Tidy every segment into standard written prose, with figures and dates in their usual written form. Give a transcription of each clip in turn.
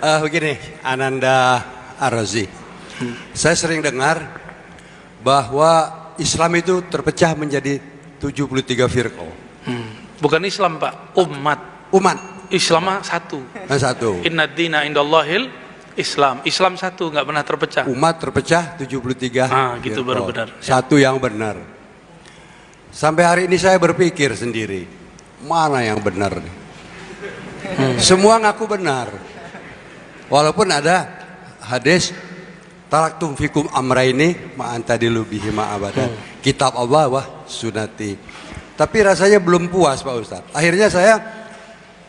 Begini, Ananda Ar-Razi. Saya sering dengar bahwa Islam itu terpecah menjadi 73 firqah. Bukan Islam, Pak, umat. Umat. Islam mah satu. Satu. Inna dina indallahil Islam. Islam satu, nggak pernah terpecah. Umat terpecah 73. Gitu firqah. baru benar. Satu yang benar. Sampai hari ini saya berpikir sendiri, mana yang benar nih? Semua ngaku benar. Walaupun ada hadis taraktum fikum amraini ma antadilu bihi ma abadan. Kitab Allah wa sunnati. Tapi rasanya belum puas Pak Ustadz. Akhirnya saya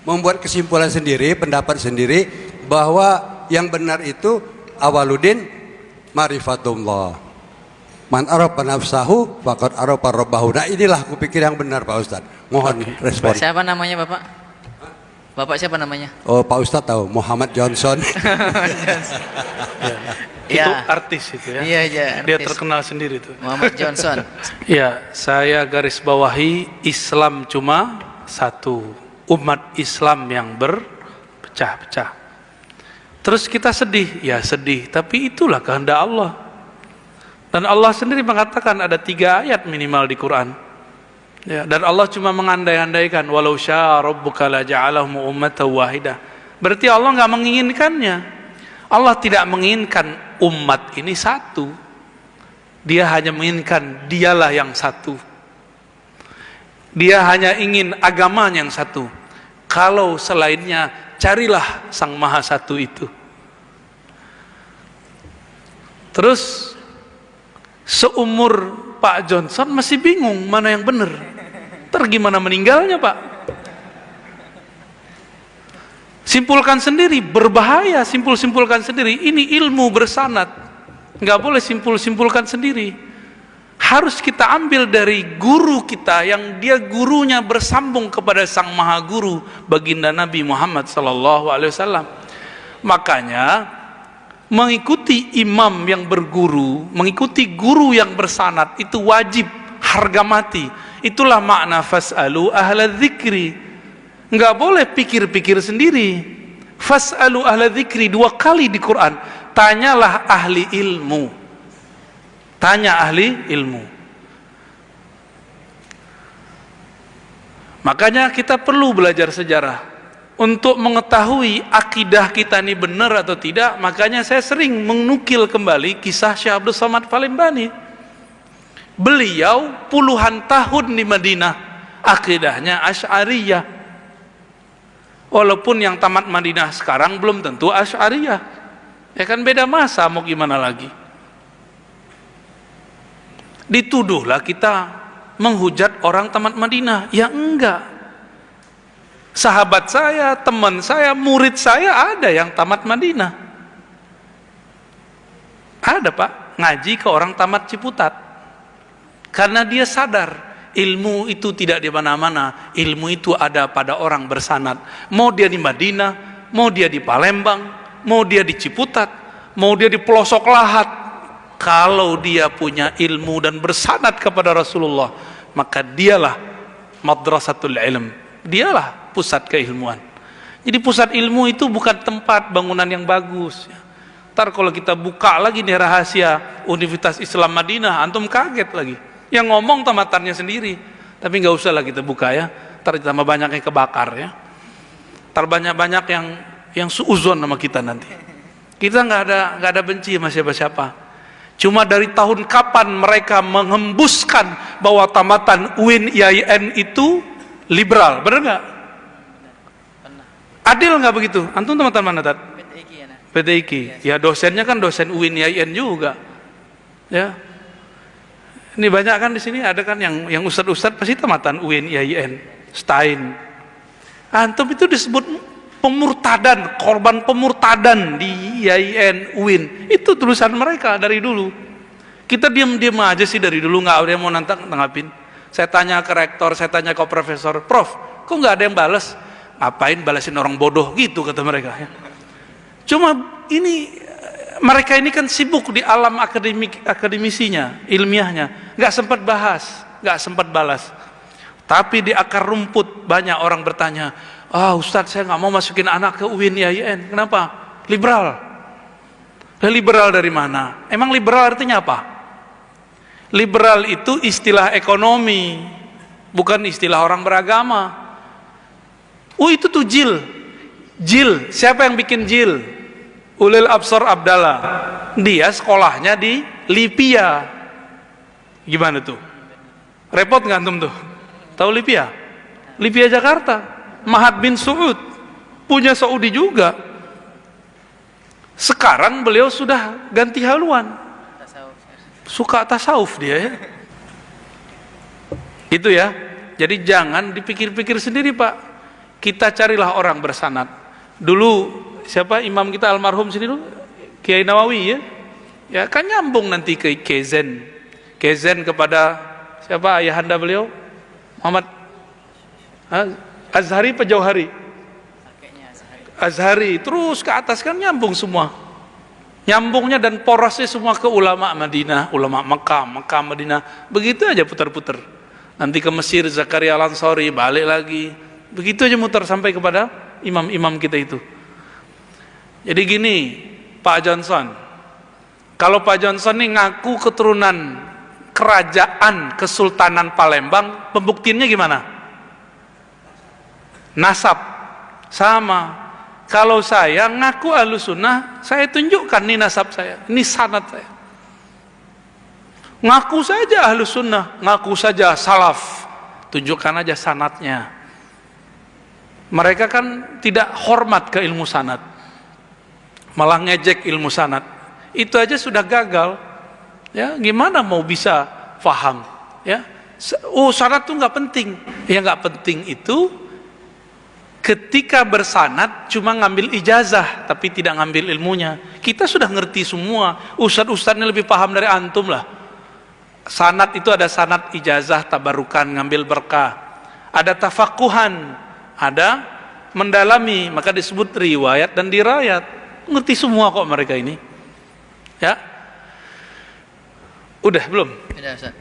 membuat kesimpulan sendiri, pendapat sendiri bahwa yang benar itu awaludin marifatullah. Man arafa nafsahu faqad arafa rabbahu. Nah, inilah aku pikir yang benar Pak Ustadz. Mohon respon. Siapa namanya Bapak? Bapak siapa namanya? Oh, Pak Ustadz tahu, Muhammad Johnson. Itu Ya. artis itu ya. Iya, iya, Dia artis. terkenal sendiri tuh. Muhammad Johnson. Ya, saya garis bawahi Islam cuma satu. Umat Islam yang berpecah-pecah. Terus kita sedih, ya sedih. Tapi itulah kehendak Allah. Dan Allah sendiri mengatakan ada 3 ayat minimal di Quran. Ya, dan Allah cuma mengandai-andaikan walau syaa rabbuka la ja'alahum ummatan wahidah. Berarti Allah nggak menginginkannya. Allah tidak menginginkan umat ini satu. Dia hanya menginginkan dialah yang satu. Dia hanya ingin agamanya yang satu. Kalau selainnya carilah Sang Maha Satu itu. Terus seumur Pak Johnson masih bingung mana yang benar. Ntar gimana meninggalnya Pak? Simpulkan sendiri, berbahaya simpulkan sendiri. Ini ilmu bersanad, nggak boleh simpulkan sendiri. Harus kita ambil dari guru kita yang dia gurunya bersambung kepada Sang Maha Guru, baginda Nabi Muhammad SAW. Makanya mengikuti imam yang berguru, mengikuti guru yang bersanad itu wajib, harga mati. Itulah makna fas'alu ahla dzikri. Enggak boleh pikir-pikir sendiri. Fas'alu ahla dzikri 2 kali di Quran. Tanyalah ahli ilmu. Tanya ahli ilmu. Makanya kita perlu belajar sejarah untuk mengetahui akidah kita ini benar atau tidak. Makanya saya sering menukil kembali kisah Syekh Abdul Somad Palembani. Beliau puluhan tahun di Madinah, akidahnya Asy'ariyah. Walaupun yang tamat Madinah sekarang belum tentu Asy'ariyah. Ya kan beda masa, mau gimana lagi. Dituduhlah kita menghujat orang tamat Madinah. Ya enggak. Sahabat saya, teman saya, murid saya ada yang tamat Madinah. Ada Pak, ngaji ke orang tamat Ciputat. Karena dia sadar ilmu itu tidak di mana-mana. Ilmu itu ada pada orang bersanad. Mau dia di Madinah, mau dia di Palembang, mau dia di Ciputat, mau dia di pelosok lahat. Kalau dia punya ilmu dan bersanad kepada Rasulullah, maka dialah madrasatul ilm. Dialah pusat keilmuan. Jadi pusat ilmu itu bukan tempat bangunan yang bagus. Ntar kalau kita buka lagi nih rahasia Universitas Islam Madinah, antum kaget lagi. Yang ngomong tamatannya sendiri. Tapi nggak usah lah kita buka ya. Ntar tambah banyak yang kebakar ya. Ntar banyak yang suuzon sama kita nanti. Kita nggak ada benci sama siapa-siapa. Cuma dari tahun kapan mereka menghembuskan bahwa tamatan UIN IAIN itu liberal, benar nggak? Adil nggak begitu? Antum tamatan mana Tat? PTIQ. Ya dosennya kan dosen UIN IAIN juga. Ya. Ini banyak kan di sini ada kan yang ustad-ustad pasti tamatan UIN IAIN, Stein. Antum itu disebut pemurtadan, korban pemurtadan di IAIN, UIN. Itu tulisan mereka dari dulu. Kita diam-diam aja sih dari dulu, nggak ada yang mau nanggapin. Saya tanya ke rektor, saya tanya ke profesor, Prof, kok nggak ada yang balas? Ngapain balasin orang bodoh gitu kata mereka. Ya. Cuma ini mereka ini kan sibuk di alam akademisinya, ilmiahnya, nggak sempat bahas, nggak sempat balas. Tapi di akar rumput banyak orang bertanya, Ustadz saya nggak mau masukin anak ke UIN IAIN. Kenapa? Liberal. Liberal dari mana? Emang liberal artinya apa? Liberal itu istilah ekonomi, bukan istilah orang beragama. Itu tuh jil. Jil, siapa yang bikin jil? Ulil Absar Abdallah. Dia sekolahnya di Lipia. Gimana tuh? Repot nggak antum tuh? Tahu Lipia? Lipia Jakarta. Mahat bin Suud punya Saudi juga. Sekarang beliau sudah ganti haluan. Suka tasawuf dia ya. Itu ya. Jadi jangan dipikir-pikir sendiri, Pak. Kita carilah orang bersanad. Dulu siapa imam kita almarhum sini dulu? Kiai Nawawi ya. Ya kan nyambung nanti ke Kezen. Kezen kepada siapa ayahanda beliau? Muhammad Azhari apa Jauhari? Azhari. Terus ke atas kan nyambung semua. Nyambungnya dan porosnya semua ke ulama Madinah, ulama Mekah Madinah. Begitu aja putar-putar. Nanti ke Mesir Zakaria Al-Ansari, balik lagi. Begitu aja muter sampai kepada imam-imam kita itu. Jadi gini, Pak Johnson. Kalau Pak Johnson ini ngaku keturunan kerajaan Kesultanan Palembang, pembuktiannya gimana? Nasab. Sama. Kalau saya ngaku Ahlus Sunnah, saya tunjukkan nih nasab saya, ini sanad saya. Ngaku saja Ahlus Sunnah, ngaku saja salaf, tunjukkan aja sanadnya. Mereka kan tidak hormat ke ilmu sanad, malah ngejek ilmu sanad. Itu aja sudah gagal. Ya, gimana mau bisa paham? Ya, sanad tuh nggak penting. Ya nggak penting itu ketika bersanad cuma ngambil ijazah tapi tidak ngambil ilmunya. Kita sudah ngerti semua. Ustadz-ustadznya lebih paham dari antum lah. Sanad itu ada sanad ijazah tabarukan, ngambil berkah. Ada tafakuhan, ada mendalami, maka disebut riwayat dan dirayat. Ngerti semua kok mereka ini. Ya. Udah belum? Udah, Ustaz.